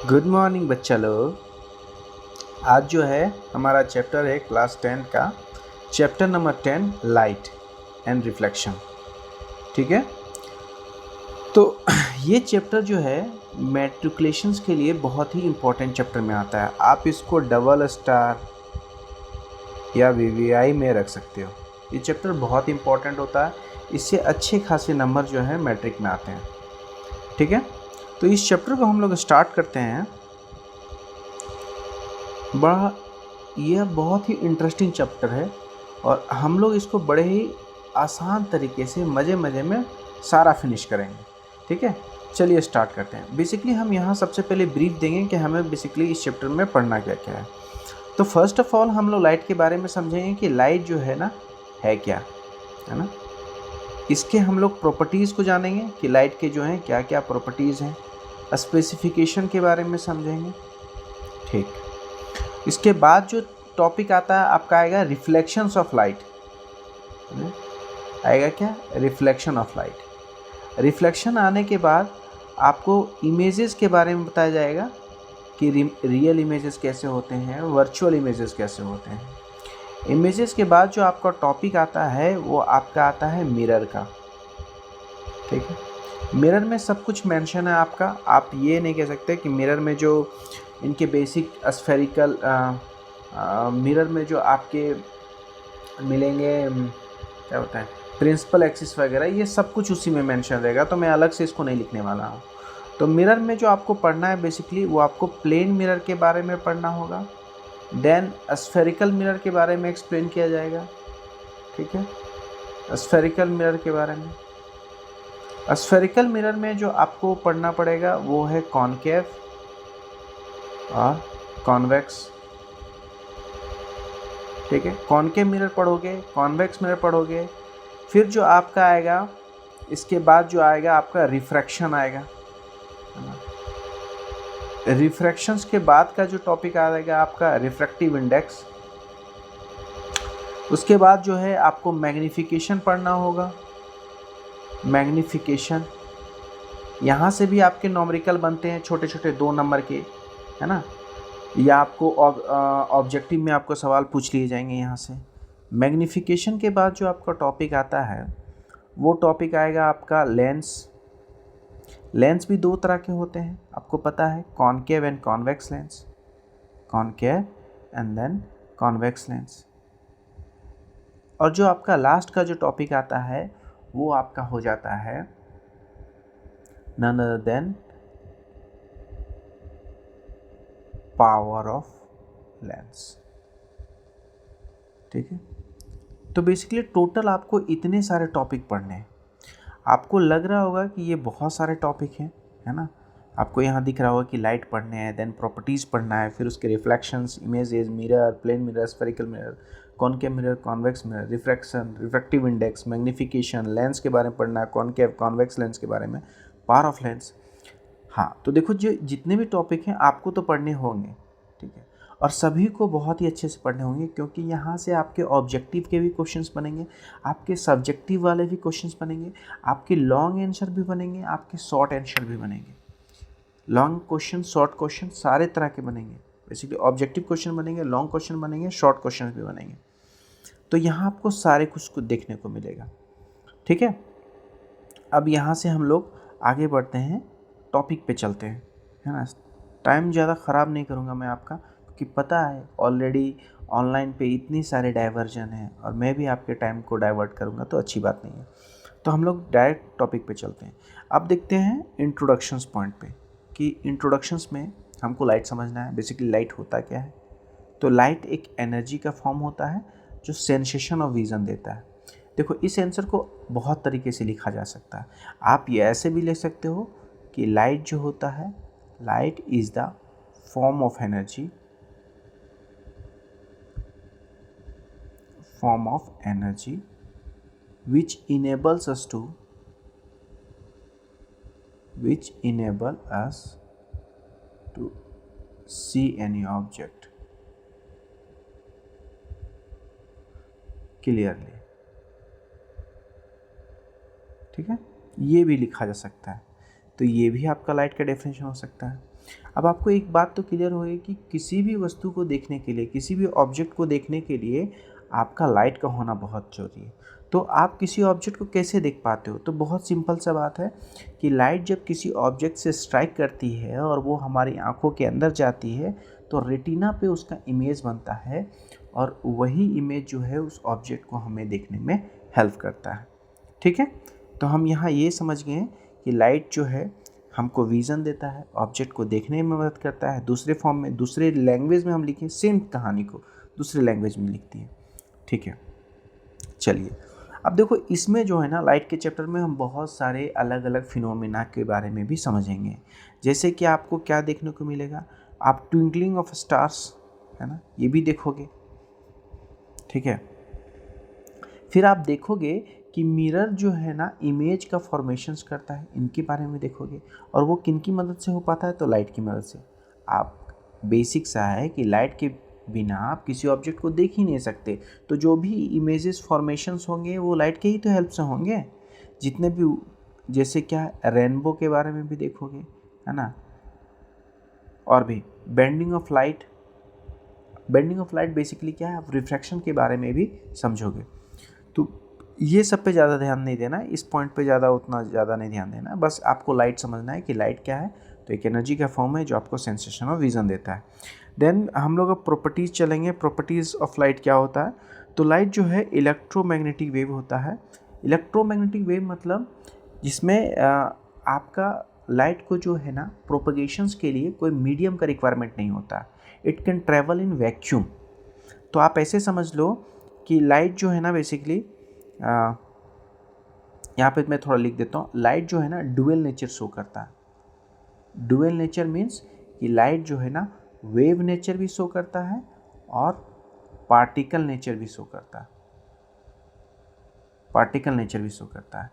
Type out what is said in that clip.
Good morning बच्चा लोग। आज जो है हमारा चैप्टर है क्लास 10 का chapter number 10 light and reflection. ठीक है, तो ये चैप्टर जो है मैट्रिकुलेशंस के लिए बहुत ही इम्पोर्टेंट चैप्टर में आता है। आप इसको डबल स्टार या वीवीआई में रख सकते हो। ये चैप्टर बहुत इंपॉर्टेंट होता है, इससे अच्छे खासे नंबर जो है मैट्रिक में आते हैं। ठीक है, तो इस चैप्टर को हम लोग स्टार्ट करते हैं। यह बहुत ही इंटरेस्टिंग चैप्टर है और हम लोग इसको बड़े ही आसान तरीके से मज़े में सारा फिनिश करेंगे। ठीक है, चलिए स्टार्ट करते हैं। बेसिकली हम यहाँ सबसे पहले ब्रीफ देंगे कि हमें बेसिकली इस चैप्टर में पढ़ना क्या क्या है। तो फर्स्ट ऑफ ऑल हम लोग लाइट के बारे में समझेंगे कि लाइट जो है ना है क्या, है ना। इसके हम लोग प्रॉपर्टीज़ को जानेंगे कि लाइट के जो हैं क्या क्या प्रॉपर्टीज़ हैं। स्पेसिफिकेशन के बारे में समझेंगे। ठीक, इसके बाद जो टॉपिक आता है आपका आएगा रिफ्लेक्शंस ऑफ लाइट। आएगा क्या? Reflection of light. रिफ्लेक्शन आने के बाद आपको इमेजेस के बारे में बताया जाएगा कि रियल इमेजेस कैसे होते हैं, वर्चुअल इमेजेस कैसे होते हैं। इमेजेस के बाद जो आपका टॉपिक आता है वो आपका आता है मिरर का। ठीक है, मिरर में सब कुछ मेंशन है आपका। आप ये नहीं कह सकते कि मिरर में जो इनके बेसिक स्फेरिकल मिरर में जो आपके मिलेंगे क्या होता है प्रिंसिपल एक्सिस वगैरह, ये सब कुछ उसी में मेंशन रहेगा, तो मैं अलग से इसको नहीं लिखने वाला हूँ। तो मिरर में जो आपको पढ़ना है बेसिकली वो आपको प्लेन मिरर के बारे में पढ़ना होगा। देन स्फेरिकल मिरर के बारे में एक्सप्लेन किया जाएगा। ठीक है, स्फेरिकल मिरर के बारे में। स्फेरिकल मिरर में जो आपको पढ़ना पड़ेगा वो है कॉनकेव और कॉन्वेक्स। ठीक है, कॉनकेव मिरर पढ़ोगे, कॉन्वेक्स मिरर पढ़ोगे। फिर जो आपका आएगा इसके बाद जो आएगा आपका रिफ्रैक्शन आएगा। रिफ्रैक्शंस के बाद का जो टॉपिक आएगा आपका रिफ्रैक्टिव इंडेक्स। उसके बाद जो है आपको मैग्निफिकेशन पढ़ना होगा। मैग्निफिकेशन, यहाँ से भी आपके नॉमरिकल बनते हैं छोटे छोटे 2 नंबर के, है ना। या आपको ऑब्जेक्टिव में आपको सवाल पूछ लिए जाएंगे यहाँ से। मैग्निफिकेशन के बाद जो आपका टॉपिक आता है वो टॉपिक आएगा आपका लेंस। लेंस भी 2 तरह के होते हैं, आपको पता है, concave and convex lens. Concave and then convex lens. और जो आपका लास्ट का जो टॉपिक आता है वो आपका हो जाता है none other than power of lens. ठीक है, तो बेसिकली टोटल आपको इतने सारे टॉपिक पढ़ने हैं। आपको लग रहा होगा कि ये बहुत सारे टॉपिक हैं, है ना। आपको यहाँ दिख रहा होगा कि लाइट पढ़ने हैं, देन प्रॉपर्टीज़ पढ़ना है, फिर उसके reflections, images, mirror, plane mirror, spherical mirror, concave mirror, convex mirror, refraction, refractive index, magnification, lens के बारे में पढ़ना है, कॉनकेव कॉन्वेक्स लेंस के बारे में, पावर ऑफ लेंस। हाँ, तो देखो जो जितने भी टॉपिक हैं आपको तो पढ़ने होंगे। ठीक है, और सभी को बहुत ही अच्छे से पढ़ने होंगे क्योंकि यहाँ से आपके ऑब्जेक्टिव के भी क्वेश्चंस बनेंगे, आपके सब्जेक्टिव वाले भी क्वेश्चंस बनेंगे, आपके लॉन्ग आंसर भी बनेंगे, आपके शॉर्ट आंसर भी बनेंगे। लॉन्ग क्वेश्चन, शॉर्ट क्वेश्चन सारे तरह के बनेंगे। बेसिकली ऑब्जेक्टिव क्वेश्चन बनेंगे, लॉन्ग क्वेश्चन बनेंगे, शॉर्ट क्वेश्चन भी बनेंगे। तो यहाँ आपको सारे कुछ देखने को मिलेगा। ठीक है, अब यहाँ से हम लोग आगे बढ़ते हैं, टॉपिक पे चलते हैं, है ना। टाइम ज़्यादा ख़राब नहीं करूँगा मैं आपका, क्योंकि पता है ऑलरेडी ऑनलाइन पे इतनी सारे डाइवर्जन हैं और मैं भी आपके टाइम को डाइवर्ट करूँगा तो अच्छी बात नहीं है। तो हम लोग डायरेक्ट टॉपिक पे चलते हैं। अब देखते हैं इंट्रोडक्शंस पॉइंट पे कि इंट्रोडक्शंस में हमको लाइट समझना है। बेसिकली लाइट होता क्या है? तो लाइट एक एनर्जी का फॉर्म होता है जो सेंसेशन ऑफ विज़न देता है। देखो, इस आंसर को बहुत तरीके से लिखा जा सकता है। आप ये ऐसे भी लिख सकते हो कि लाइट जो होता है, light is the form of energy, which enables us to see any object clearly। ठीक है, ये भी लिखा जा सकता है। तो ये भी आपका लाइट का डेफिनेशन हो सकता है। अब आपको एक बात तो क्लियर होगी कि किसी भी वस्तु को देखने के लिए, किसी भी ऑब्जेक्ट को देखने के लिए आपका लाइट का होना बहुत ज़रूरी है। तो आप किसी ऑब्जेक्ट को कैसे देख पाते हो? तो बहुत सिंपल सा बात है कि लाइट जब किसी ऑब्जेक्ट से स्ट्राइक करती है और वो हमारी आँखों के अंदर जाती है तो रेटिना पे उसका इमेज बनता है और वही इमेज जो है उस ऑब्जेक्ट को हमें देखने में हेल्प करता है। ठीक है, तो हम यहाँ ये समझ गए कि लाइट जो है हमको विज़न देता है, ऑब्जेक्ट को देखने में मदद करता है, दूसरे फॉर्म में, दूसरे लैंग्वेज में हम लिखें सेम कहानी को दूसरे लैंग्वेज में लिखती है। ठीक है, चलिए अब देखो इसमें जो है ना लाइट के चैप्टर में हम बहुत सारे अलग अलग फिनोमेना के बारे में भी समझेंगे। जैसे कि आपको क्या देखने को मिलेगा, आप ट्विंकलिंग ऑफ स्टार्स, है ना, ये भी देखोगे। ठीक है, फिर आप देखोगे कि मिरर जो है ना इमेज का फॉर्मेशंस करता है, इनके बारे में देखोगे। और वो किन की मदद से हो पाता है? तो लाइट की मदद से। आप बेसिक सा है कि लाइट के बिना आप किसी ऑब्जेक्ट को देख ही नहीं सकते, तो जो भी इमेजेस फॉर्मेशंस होंगे वो लाइट के ही तो हेल्प से होंगे। जितने भी, जैसे क्या रेनबो के बारे में भी देखोगे, है ना, और भी bending of light. Bending of light basically क्या है, आप रिफ्रैक्शन के बारे में भी समझोगे। तो ये सब पे ज़्यादा ध्यान नहीं देना, इस पॉइंट पे उतना ज़्यादा नहीं ध्यान देना, बस आपको लाइट समझना है कि लाइट क्या है। तो एक एनर्जी का फॉर्म है जो आपको सेंसेशन ऑफ विज़न देता है। देन हम लोग अब प्रॉपर्टीज़ चलेंगे। प्रॉपर्टीज़ ऑफ लाइट क्या होता है? तो लाइट जो है इलेक्ट्रोमैग्नेटिक वेव होता है। इलेक्ट्रोमैग्नेटिक वेव मतलब जिसमें आपका लाइट को जो है ना प्रोपगेशंस के लिए कोई मीडियम का रिक्वायरमेंट नहीं होता। It can travel in vacuum. तो आप ऐसे समझ लो कि लाइट जो है ना बेसिकली, यहाँ पे मैं थोड़ा लिख देता हूँ, लाइट जो है ना डुअल नेचर शो करता है। डुअल नेचर मीन्स कि लाइट जो है ना वेव नेचर भी शो करता है और पार्टिकल नेचर भी शो करता है। पार्टिकल नेचर भी शो करता है।